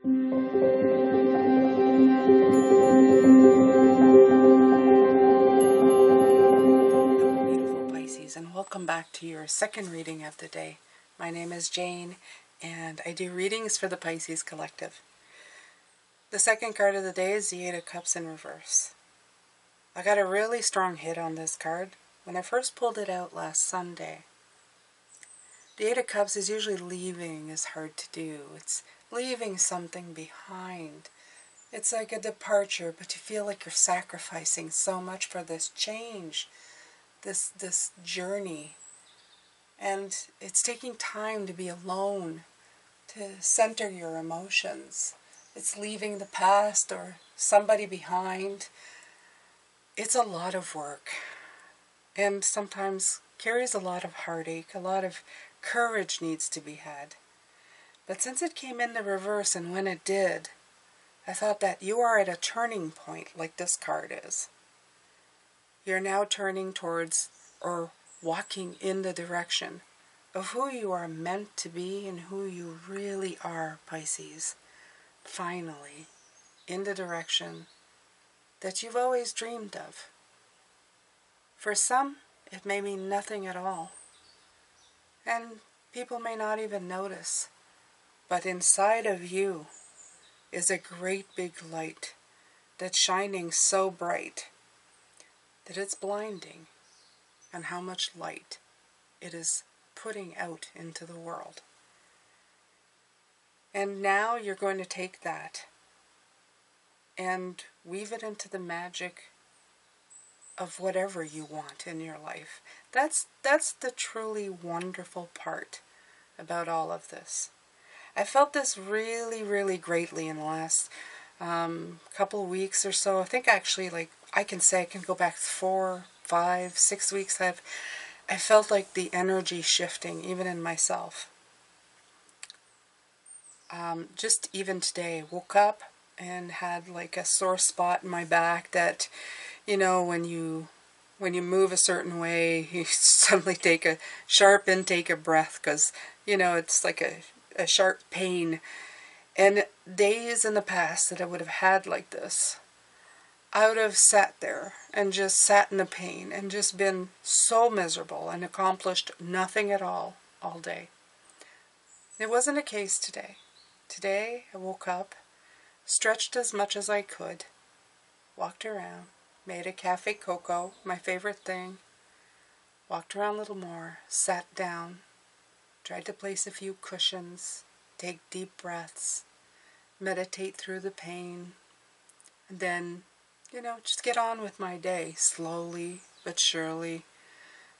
Beautiful Pisces, and welcome back to your second reading of the day. My name is Jane, and I do readings for the Pisces Collective. The second card of the day is the Eight of Cups in reverse. I got a really strong hit on this card when I first pulled it out last Sunday. The Eight of Cups is usually leaving is hard to do. It's leaving something behind. It's like a departure, but you feel like you're sacrificing so much for this change, this journey. And it's taking time to be alone, to center your emotions. It's leaving the past or somebody behind. It's a lot of work, and sometimes carries a lot of heartache. A lot of courage needs to be had. But since it came in the reverse, and when it did, I thought that you are at a turning point, like this card is. You're now turning towards or walking in the direction of who you are meant to be and who you really are, Pisces. Finally, in the direction that you've always dreamed of. For some, it may mean nothing at all, and people may not even notice, but inside of you is a great big light that's shining so bright that it's blinding, and how much light it is putting out into the world. And now you're going to take that and weave it into the magic of whatever you want in your life. That's the truly wonderful part about all of this. I felt this really, really greatly in the last couple of weeks or so. I think actually, like, I can go back 4, 5, 6 weeks. I felt like the energy shifting even in myself. Just even today, woke up and had like a sore spot in my back that, you know, when you move a certain way, you suddenly take a sharp intake of breath because, you know, it's like a sharp pain. And days in the past that I would have had like this, I would have sat there and just sat in the pain and just been so miserable and accomplished nothing at all day. It wasn't a case today. Today I woke up, stretched as much as I could, walked around, made a cafe cocoa, my favorite thing, walked around a little more, sat down, tried to place a few cushions, take deep breaths, meditate through the pain, and then, you know, just get on with my day, slowly but surely.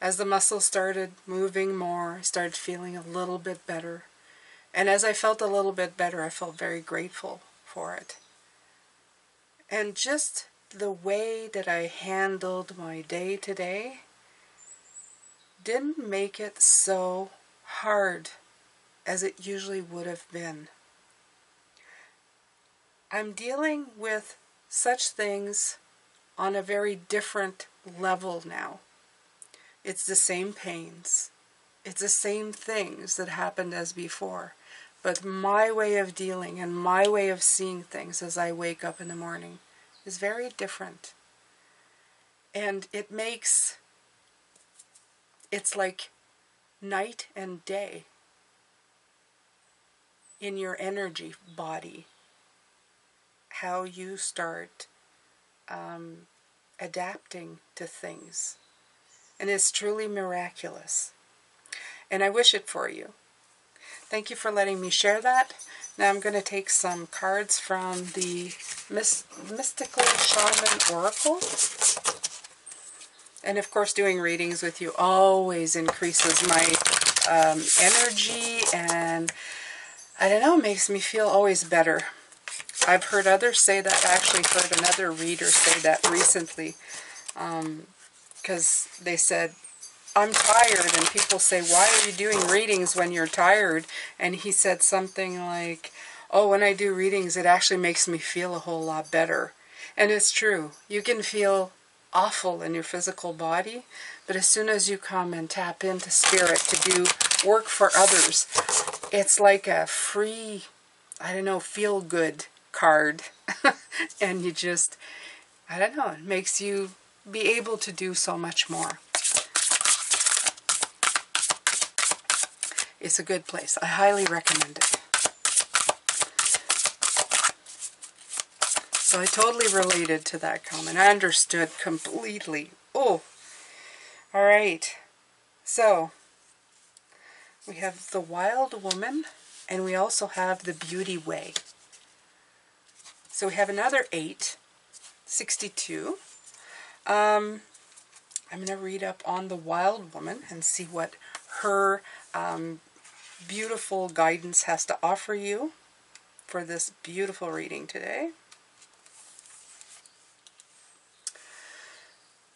As the muscles started moving more, I started feeling a little bit better. And as I felt a little bit better, I felt very grateful for it. And just the way that I handled my day today didn't make it so hard as it usually would have been. I'm dealing with such things on a very different level now. It's the same pains. It's the same things that happened as before. But my way of dealing and my way of seeing things as I wake up in the morning is very different. And it's like night and day in your energy body. How you start adapting to things. And it's truly miraculous. And I wish it for you. Thank you for letting me share that. Now I'm going to take some cards from the Mystical Shaman Oracle. And of course, doing readings with you always increases my energy, and I don't know, makes me feel always better. I've heard others say that. I actually heard another reader say that recently, because they said, I'm tired, and people say, why are you doing readings when you're tired? And he said something like, oh, when I do readings, it actually makes me feel a whole lot better. And it's true. You can feel awful in your physical body, but as soon as you come and tap into spirit to do work for others, it's like a free I don't know, feel good card. And you just, I don't know, it makes you be able to do so much more. It's a good place. I highly recommend it. So I totally related to that comment. I understood completely. Oh, all right. So we have the Wild Woman, and we also have the Beauty Way. So we have another 8, 62. I'm going to read up on the Wild Woman and see what her beautiful guidance has to offer you for this beautiful reading today.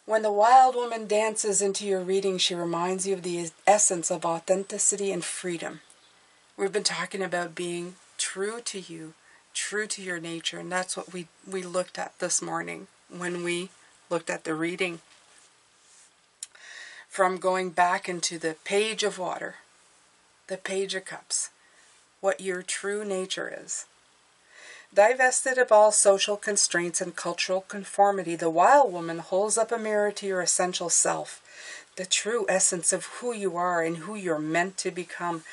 When the Wild Woman dances into your reading, she reminds you of the essence of authenticity and freedom. We've been talking about being true to you, true to your nature, and that's what we looked at this morning when we looked at the reading. From going back into the Page of Water, the Page of Cups, what your true nature is. Divested of all social constraints and cultural conformity, the Wild Woman holds up a mirror to your essential self, the true essence of who you are and who you're meant to become.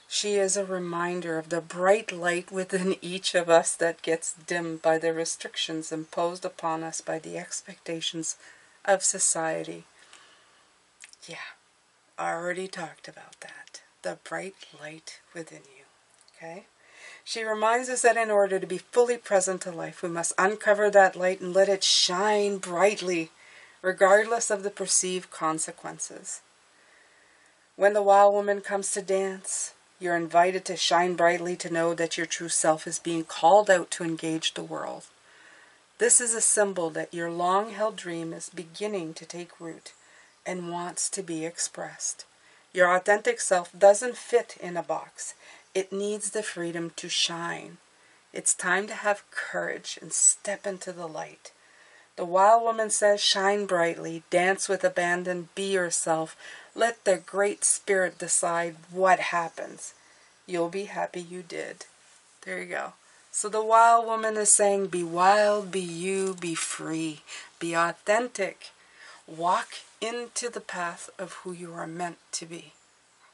She is a reminder of the bright light within each of us that gets dimmed by the restrictions imposed upon us by the expectations of society. Yeah, I already talked about that. The bright light within you. Okay? She reminds us that in order to be fully present to life, we must uncover that light and let it shine brightly, regardless of the perceived consequences. When the Wild Woman comes to dance, you're invited to shine brightly, to know that your true self is being called out to engage the world. This is a symbol that your long-held dream is beginning to take root and wants to be expressed. Your authentic self doesn't fit in a box. It needs the freedom to shine. It's time to have courage and step into the light. The Wild Woman says, shine brightly, dance with abandon, be yourself. Let the Great Spirit decide what happens. You'll be happy you did. There you go. So the Wild Woman is saying, be wild, be you, be free, be authentic. Walk into the path of who you are meant to be.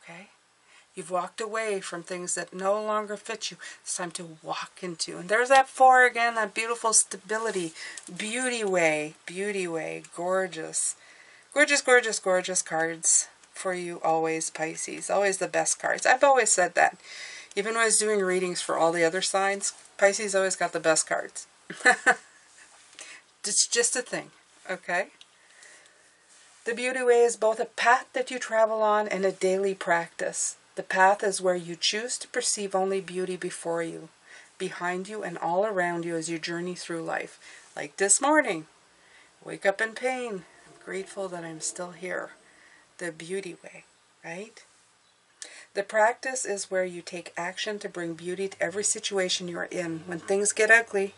Okay? You've walked away from things that no longer fit you. It's time to walk into. And there's that 4 again, that beautiful stability. Beauty way, gorgeous. Gorgeous, gorgeous, gorgeous cards for you always, Pisces. Always the best cards. I've always said that. Even when I was doing readings for all the other signs, Pisces always got the best cards. It's just a thing, okay? The Beauty Way is both a path that you travel on and a daily practice. The path is where you choose to perceive only beauty before you, behind you, and all around you as you journey through life. Like this morning, wake up in pain. I'm grateful that I'm still here. The Beauty Way, right? The practice is where you take action to bring beauty to every situation you're in. When things get ugly,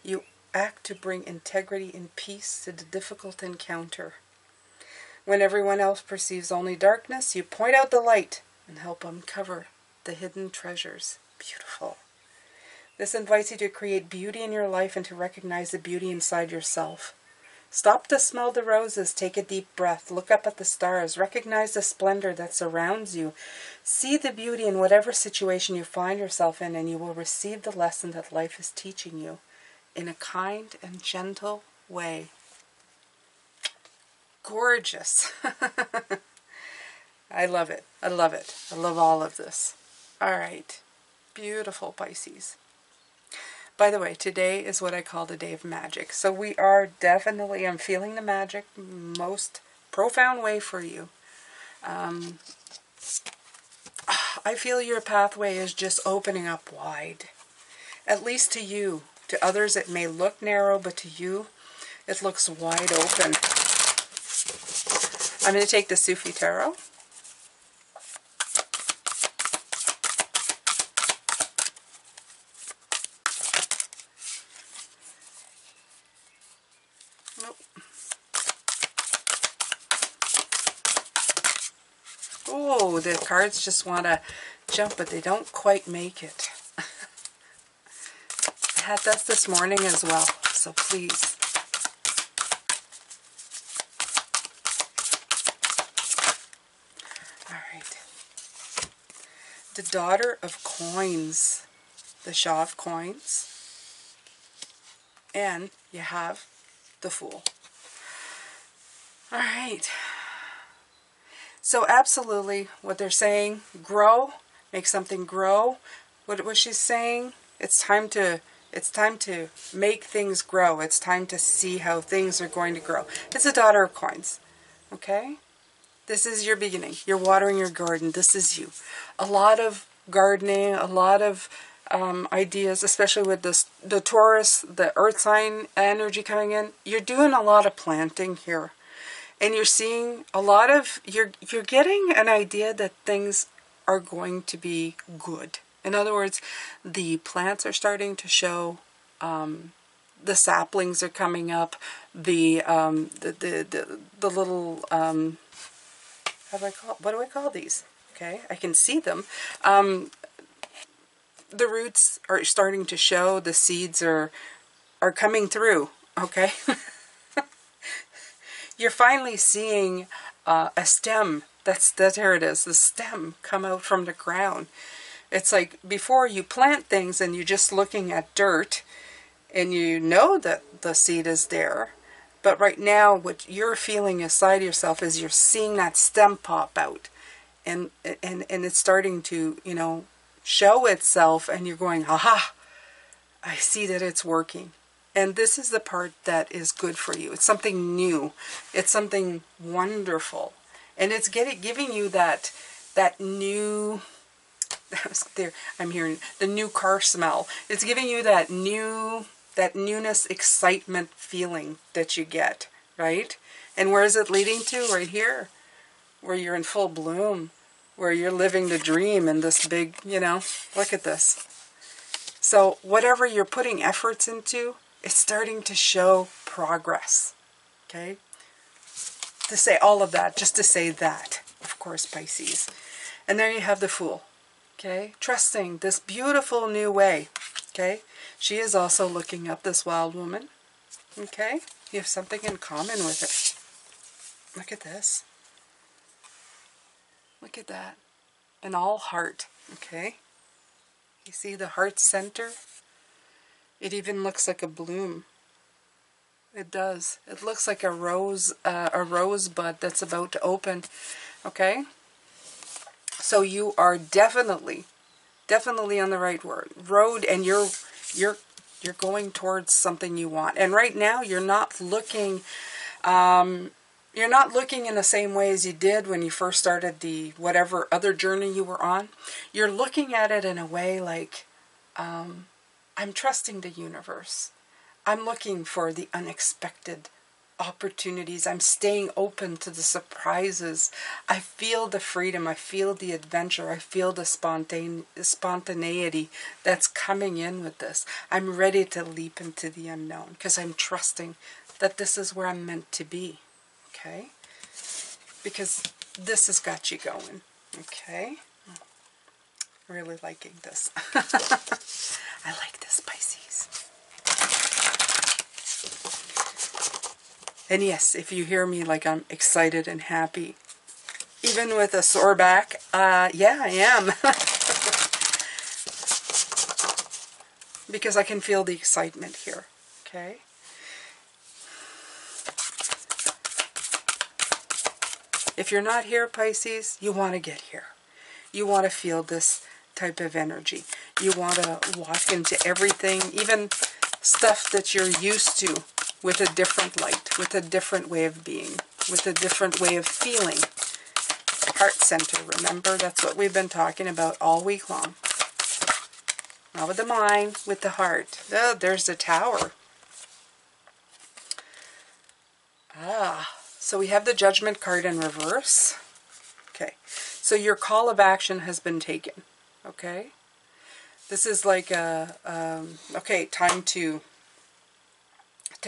you act to bring integrity and peace to the difficult encounter. When everyone else perceives only darkness, you point out the light and help uncover the hidden treasures. Beautiful. This invites you to create beauty in your life and to recognize the beauty inside yourself. Stop to smell the roses, take a deep breath, look up at the stars, recognize the splendor that surrounds you. See the beauty in whatever situation you find yourself in, and you will receive the lesson that life is teaching you in a kind and gentle way. Gorgeous. I love it. I love it. I love all of this. All right. Beautiful, Pisces. By the way, today is what I call the day of magic. So we are definitely, I'm feeling the magic most profound way for you. I feel your pathway is just opening up wide. At least to you. To others it may look narrow, but to you it looks wide open. I'm going to take the Sufi Tarot. Oh, the cards just want to jump, but they don't quite make it. had that this morning as well, so please. All right. The Daughter of Coins, the Shaw of Coins, and you have the Fool. All right. So absolutely what they're saying, grow, make something grow. What was she saying? It's time to make things grow. It's time to see how things are going to grow. It's a Daughter of Coins. Okay? This is your beginning. You're watering your garden. This is you. A lot of gardening, a lot of ideas, especially with the Taurus, the earth sign energy coming in. You're doing a lot of planting here. And you're seeing a lot of, you're getting an idea that things are going to be good. In other words, the plants are starting to show, the saplings are coming up, the little, how do I call, what do I call these? Okay, I can see them. The roots are starting to show, the seeds are coming through, okay? You're finally seeing a stem. There it is, the stem come out from the ground. It's like before you plant things and you're just looking at dirt and you know that the seed is there. But right now what you're feeling inside yourself is you're seeing that stem pop out. And it's starting to, you know, show itself, and you're going, aha, I see that it's working. And this is the part that is good for you. It's something new. It's something wonderful. And it's giving you that new, I'm hearing the new car smell. It's giving you that newness, excitement feeling that you get, right? And where is it leading to? Right here, where you're in full bloom, where you're living the dream in this big, you know, look at this. So whatever you're putting efforts into, it's starting to show progress, okay? To say all of that, just to say that, of course, Pisces. And there you have the Fool, okay? Trusting this beautiful new way, okay? She is also looking up this wild woman, okay? You have something in common with it. Look at this. Look at that. An all heart, okay? You see the heart center? It even looks like a bloom. It does. It looks like a rosebud that's about to open. Okay? So you are definitely on the right road, and you're going towards something you want. And right now you're not looking in the same way as you did when you first started the whatever other journey you were on. You're looking at it in a way like, I'm trusting the universe. I'm looking for the unexpected opportunities. I'm staying open to the surprises. I feel the freedom. I feel the adventure. I feel the spontaneity that's coming in with this. I'm ready to leap into the unknown because I'm trusting that this is where I'm meant to be. Okay? Because this has got you going. Okay? Really liking this. I like this, Pisces. And yes, if you hear me like I'm excited and happy, even with a sore back, yeah, I am. Because I can feel the excitement here, okay? If you're not here, Pisces, you want to get here. You want to feel this type of energy. You want to walk into everything, even stuff that you're used to, with a different light, with a different way of being, with a different way of feeling. Heart center, remember? That's what we've been talking about all week long. Not with the mind, with the heart. Oh, there's the Tower. So we have the Judgment card in reverse. Okay, so your call of action has been taken. Okay, this is like okay, time to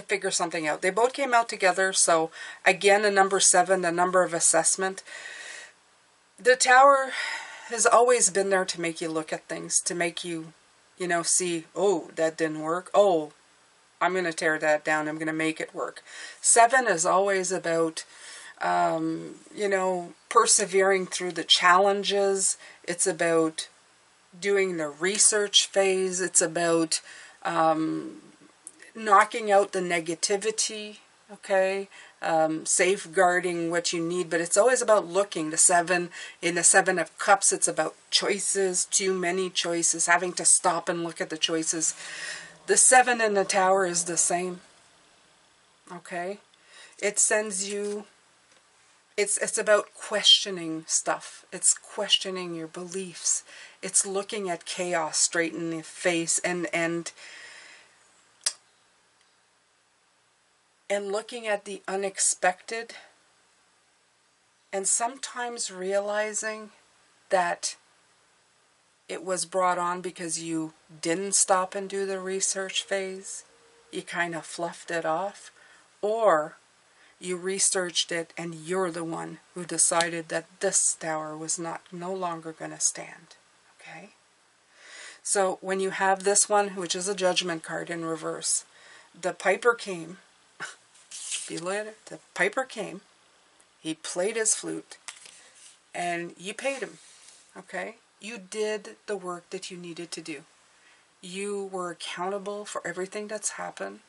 figure something out. They both came out together, so again, a number 7, the number of assessment. The Tower has always been there to make you look at things, to make you you know, see, oh, that didn't work. Oh, I'm going to tear that down. I'm going to make it work. 7 is always about, you know, persevering through the challenges. It's about doing the research phase. It's about knocking out the negativity, okay? Safeguarding what you need, but it's always about looking. The 7, in the 7 of Cups, it's about choices, too many choices, having to stop and look at the choices. The 7 in the Tower is the same, okay? It sends you, it's about questioning stuff. It's questioning your beliefs. It's looking at chaos straight in the face and looking at the unexpected, and sometimes realizing that it was brought on because you didn't stop and do the research phase. You kind of fluffed it off. Or you researched it and you're the one who decided that this tower was no longer going to stand. Okay? So when you have this one, which is a Judgment card in reverse, the Piper came. The Piper came. He played his flute. And you paid him. Okay? You did the work that you needed to do. You were accountable for everything that's happened.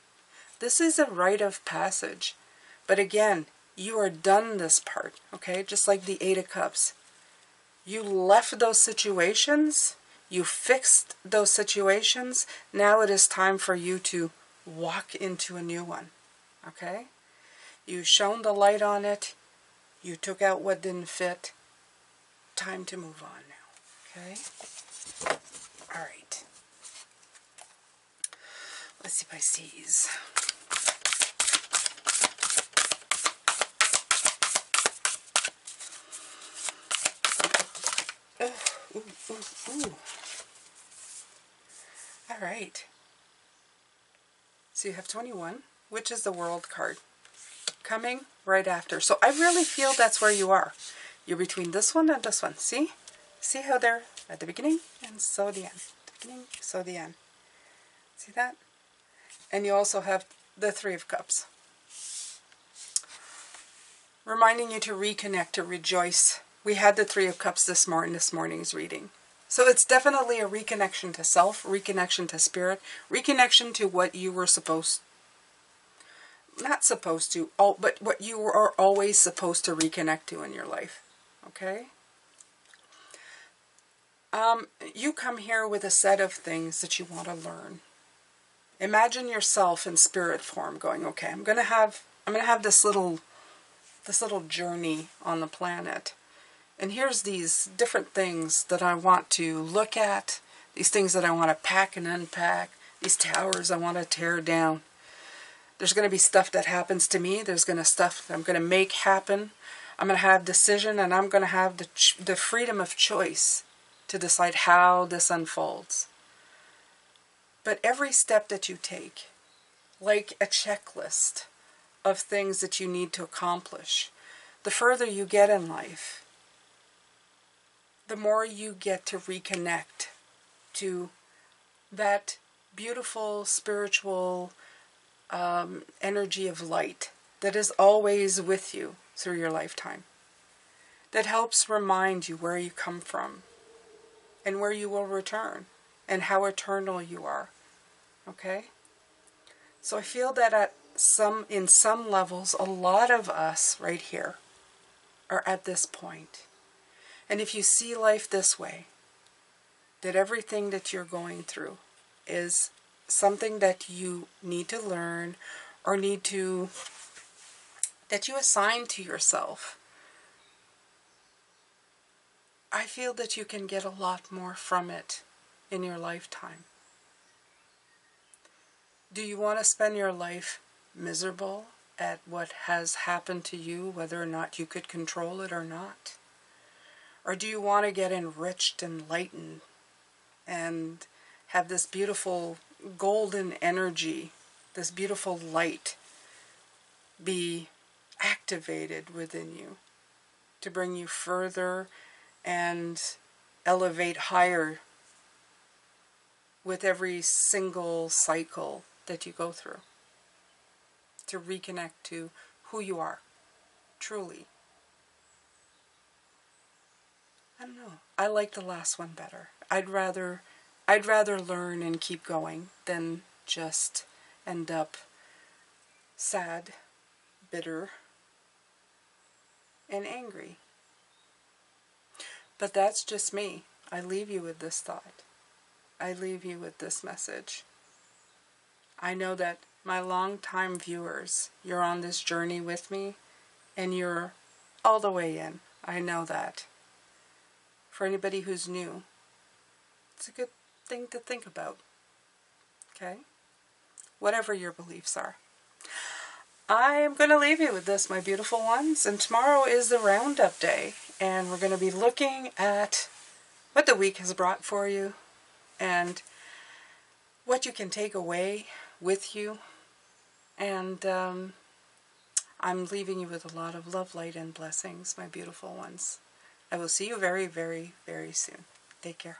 This is a rite of passage. But again, you are done this part, okay? Just like the 8 of Cups. You left those situations. You fixed those situations. Now it is time for you to walk into a new one, okay? You shone the light on it. You took out what didn't fit. Time to move on now, okay? All right. Let's see, Pisces. Ooh, ooh, ooh. All right. So you have 21, which is the World card, coming right after. So I really feel that's where you are. You're between this one and this one. See? See how they're at the beginning and so the end. The beginning, so the end. See that? And you also have the 3 of Cups. Reminding you to reconnect, to rejoice. We had the 3 of Cups this morning's reading. So it's definitely a reconnection to self, reconnection to spirit, reconnection to what you were not supposed to, but what you are always supposed to reconnect to in your life. Okay? You come here with a set of things that you want to learn. Imagine yourself in spirit form going, okay, I'm gonna have this little journey on the planet. And here's these different things that I want to look at, these things that I want to pack and unpack, these towers I want to tear down. There's going to be stuff that happens to me. There's going to stuff that I'm going to make happen. I'm going to have decision, and I'm going to have the freedom of choice to decide how this unfolds. But every step that you take, like a checklist of things that you need to accomplish, the further you get in life, the more you get to reconnect to that beautiful spiritual energy of light that is always with you through your lifetime. That helps remind you where you come from and where you will return and how eternal you are. Okay? So I feel that in some levels, a lot of us right here are at this point. And if you see life this way, that everything that you're going through is something that you need to learn or that you assign to yourself, I feel that you can get a lot more from it in your lifetime. Do you want to spend your life miserable at what has happened to you, whether or not you could control it or not? Or do you want to get enriched, enlightened, and have this beautiful golden energy, this beautiful light be activated within you to bring you further and elevate higher with every single cycle that you go through. To reconnect to who you are, truly. I don't know. I like the last one better. I'd rather learn and keep going than just end up sad, bitter, and angry. But that's just me. I leave you with this thought. I leave you with this message. I know that my longtime viewers, you're on this journey with me, and you're all the way in. I know that. For anybody who's new, it's a good thing to think about. Okay? Whatever your beliefs are. I am going to leave you with this, my beautiful ones, and tomorrow is the roundup day, and we're going to be looking at what the week has brought for you, and what you can take away with you, and I'm leaving you with a lot of love, light, and blessings, my beautiful ones. I will see you very, very, very soon. Take care.